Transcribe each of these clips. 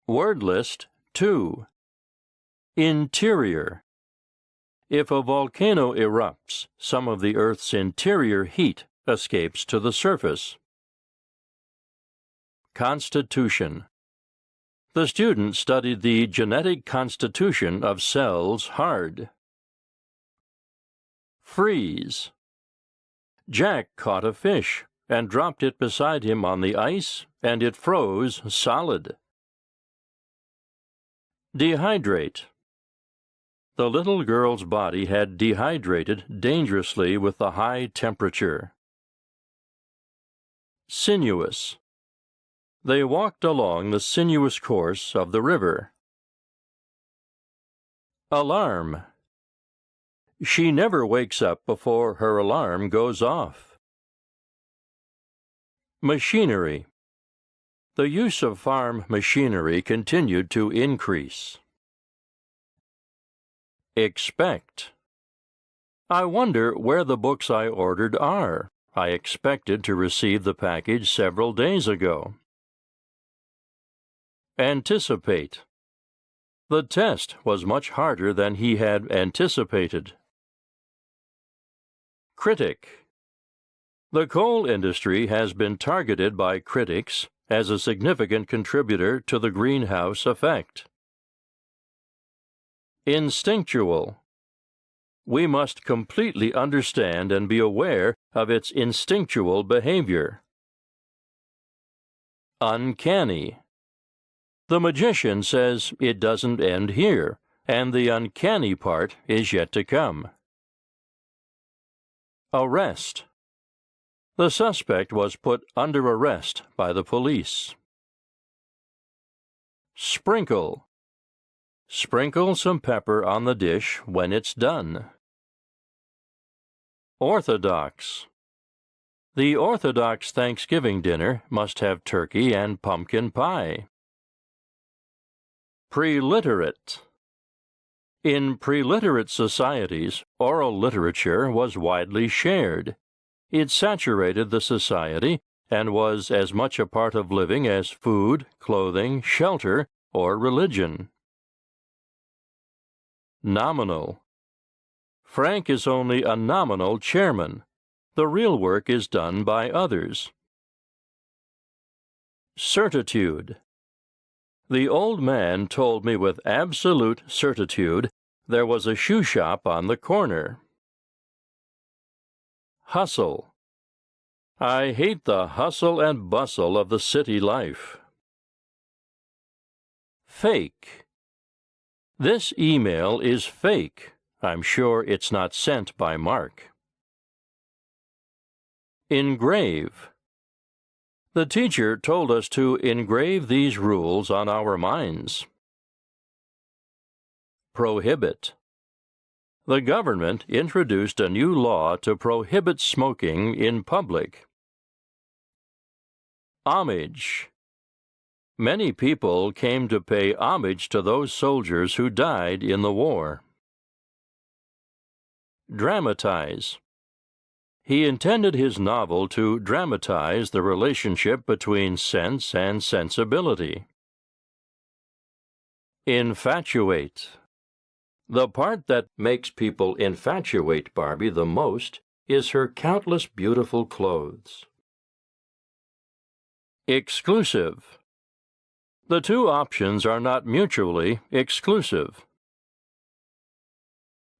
Word list 2. Interior. If a volcano erupts, some of the Earth's interior heat escapes to the surface. Constitution. The student studied the genetic constitution of cells hard. Freeze. Jack caught a fish and dropped it beside him on the ice, and it froze solid. Dehydrate. The little girl's body had dehydrated dangerously with the high temperature. Sinuous. They walked along the sinuous course of the river. Alarm. She never wakes up before her alarm goes off. Machinery. The use of farm machinery continued to increase. Expect. I wonder where the books I ordered are. I expected to receive the package several days ago. Anticipate. The test was much harder than he had anticipated. Critic. The coal industry has been targeted by critics as a significant contributor to the greenhouse effect. Instinctual. We must completely understand and be aware of its instinctual behavior. Uncanny. The magician says it doesn't end here, and the uncanny part is yet to come. Arrest. The suspect was put under arrest by the police. Sprinkle. Sprinkle some pepper on the dish when it's done. Orthodox. The Orthodox Thanksgiving dinner must have turkey and pumpkin pie. Preliterate. In preliterate societies, oral literature was widely shared. It saturated the society and was as much a part of living as food, clothing, shelter, or religion. Nominal. Frank is only a nominal chairman. The real work is done by others. Certitude. The old man told me with absolute certitude there was a shoe shop on the corner. Hustle. I hate the hustle and bustle of the city life. Fake. This email is fake. I'm sure it's not sent by Mark. Engrave. The teacher told us to engrave these rules on our minds. Prohibit. The government introduced a new law to prohibit smoking in public. Homage. Many people came to pay homage to those soldiers who died in the war. Dramatize. He intended his novel to dramatize the relationship between sense and sensibility. Infatuate. The part that makes people infatuate Barbie the most is her countless beautiful clothes. Exclusive. The two options are not mutually exclusive.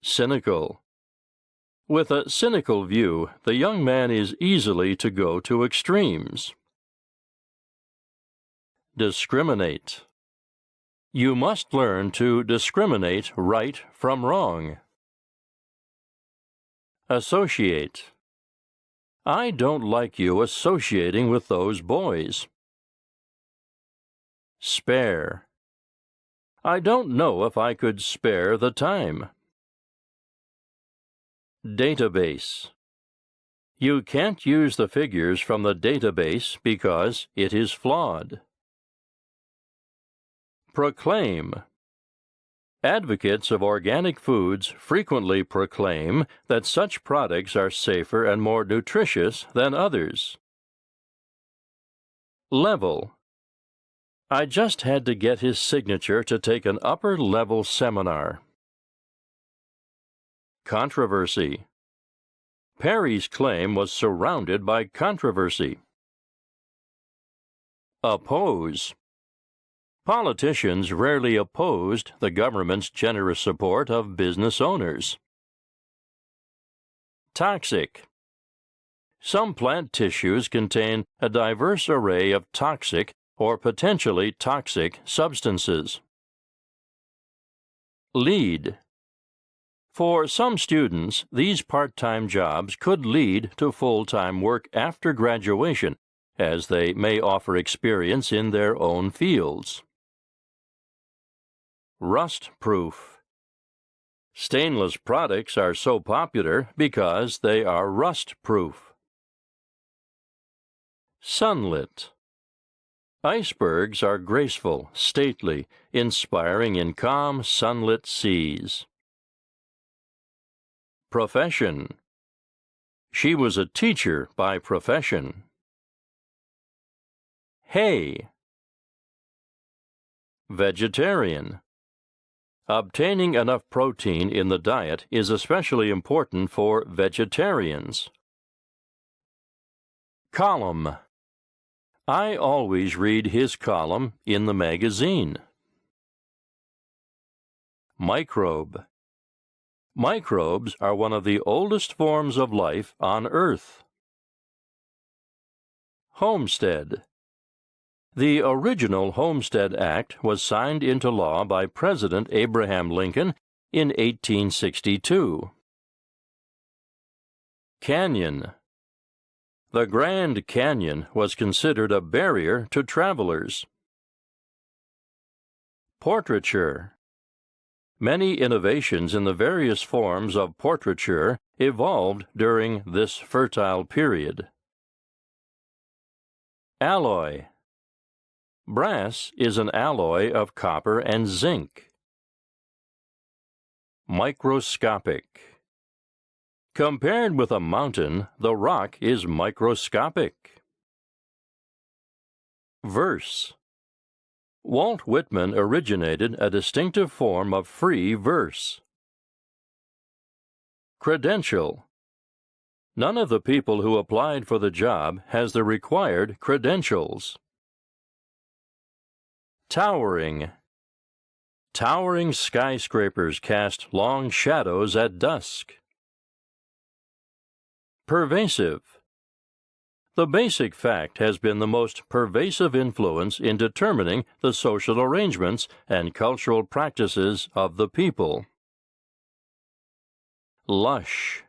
Cynical. With a cynical view, the young man is easily to go to extremes. Discriminate. You must learn to discriminate right from wrong. Associate. I don't like you associating with those boys. Spare. I don't know if I could spare the time. Database. You can't use the figures from the database because it is flawed. Proclaim. Advocates of organic foods frequently proclaim that such products are safer and more nutritious than others. Level. I just had to get his signature to take an upper-level seminar. Controversy. Perry's claim was surrounded by controversy. Oppose. Politicians rarely opposed the government's generous support of business owners. Toxic. Some plant tissues contain a diverse array of toxic or potentially toxic substances. Lead. For some students, these part-time jobs could lead to full-time work after graduation, as they may offer experience in their own fields. Rust-proof. Stainless products are so popular because they are rust-proof. Sunlit. Icebergs are graceful, stately, inspiring in calm, sunlit seas. Profession. She was a teacher by profession. Hay. Vegetarian. Obtaining enough protein in the diet is especially important for vegetarians. Column. I always read his column in the magazine. Microbe. Microbes are one of the oldest forms of life on Earth. Homestead. The original Homestead Act was signed into law by President Abraham Lincoln in 1862. Canyon. The Grand Canyon was considered a barrier to travelers. Portraiture. Many innovations in the various forms of portraiture evolved during this fertile period. Alloy. Brass is an alloy of copper and zinc. Microscopic. Compared with a mountain, the rock is microscopic. Verse. Walt Whitman originated a distinctive form of free verse. Credential. None of the people who applied for the job has the required credentials. Towering. Towering skyscrapers cast long shadows at dusk. Pervasive. The basic fact has been the most pervasive influence in determining the social arrangements and cultural practices of the people. Lush.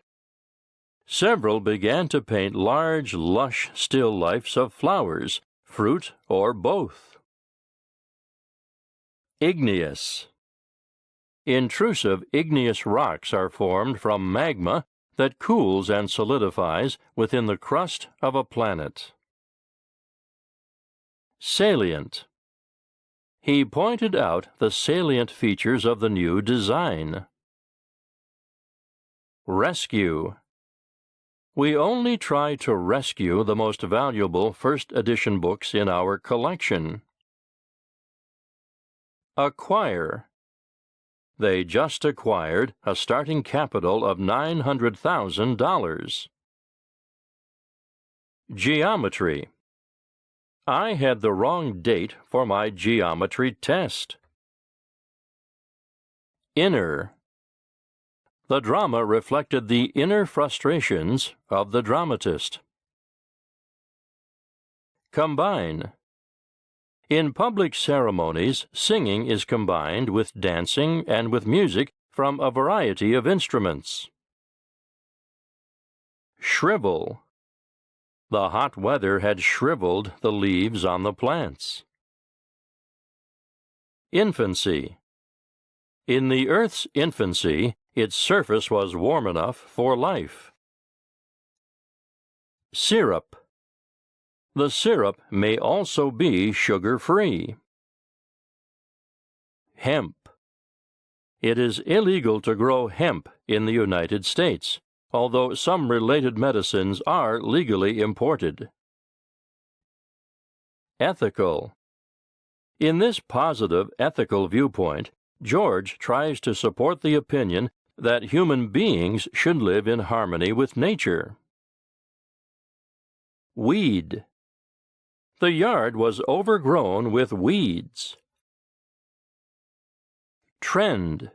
Several began to paint large, lush still lifes of flowers, fruit, or both. Igneous. Intrusive igneous rocks are formed from magma that cools and solidifies within the crust of a planet. Salient. He pointed out the salient features of the new design. Rescue. We only try to rescue the most valuable first edition books in our collection. Acquire. They just acquired a starting capital of $900,000. Geometry. I had the wrong date for my geometry test. Inner. The drama reflected the inner frustrations of the dramatist. Combine. In public ceremonies, singing is combined with dancing and with music from a variety of instruments. Shrivel. The hot weather had shriveled the leaves on the plants. Infancy. In the Earth's infancy, its surface was warm enough for life. Syrup. The syrup may also be sugar-free. Hemp. It is illegal to grow hemp in the United States, although some related medicines are legally imported. Ethical. In this positive ethical viewpoint, George tries to support the opinion that human beings should live in harmony with nature. Weed. The yard was overgrown with weeds. Trend.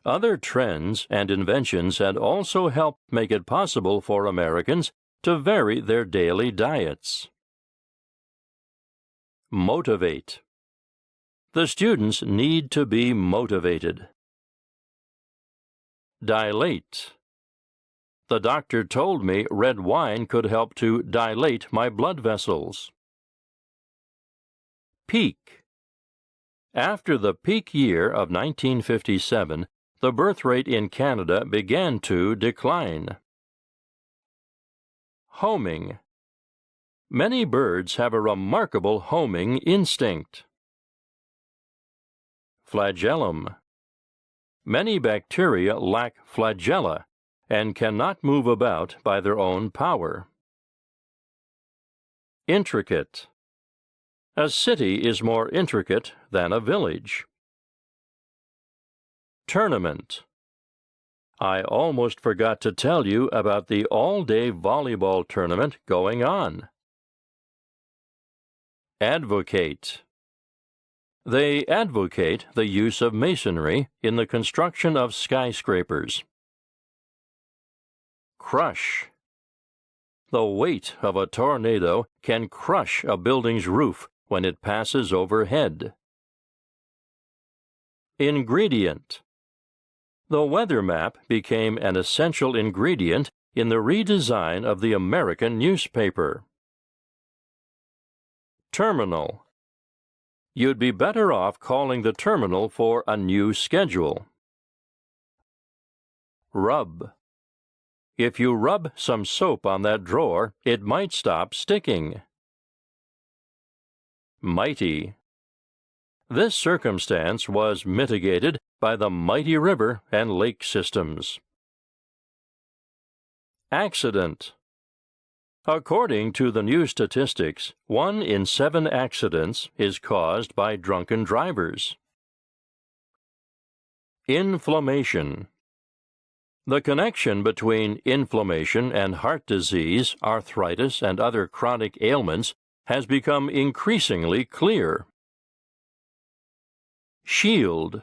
Other trends and inventions had also helped make it possible for Americans to vary their daily diets. Motivate. The students need to be motivated. Dilate. The doctor told me red wine could help to dilate my blood vessels. Peak. After the peak year of 1957, the birth rate in Canada began to decline. Homing. Many birds have a remarkable homing instinct. Flagellum. Many bacteria lack flagella and cannot move about by their own power. Intricate. A city is more intricate than a village. Tournament. I almost forgot to tell you about the all-day volleyball tournament going on. Advocate. They advocate the use of masonry in the construction of skyscrapers. Crush. The weight of a tornado can crush a building's roof when it passes overhead. Ingredient. The weather map became an essential ingredient in the redesign of the American newspaper. Terminal. You'd be better off calling the terminal for a new schedule. Rub. If you rub some soap on that drawer, it might stop sticking. Mighty. This circumstance was mitigated by the mighty river and lake systems. Accident. According to the new statistics, 1 in 7 accidents is caused by drunken drivers. Inflammation. The connection between inflammation and heart disease, arthritis, and other chronic ailments has become increasingly clear. Shield.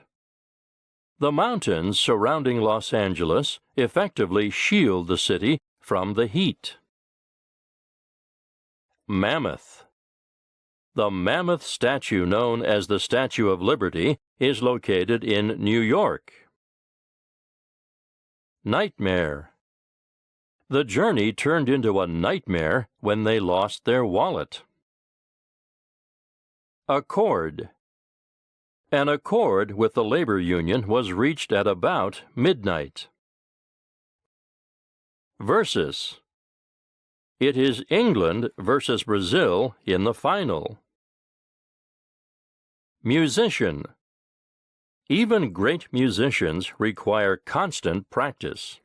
The mountains surrounding Los Angeles effectively shield the city from the heat. Mammoth. The mammoth statue known as the Statue of Liberty is located in New York. Nightmare. The journey turned into a nightmare when they lost their wallet. Accord. An accord with the labor union was reached at about midnight. Versus. It is England versus Brazil in the final. Musician. Even great musicians require constant practice.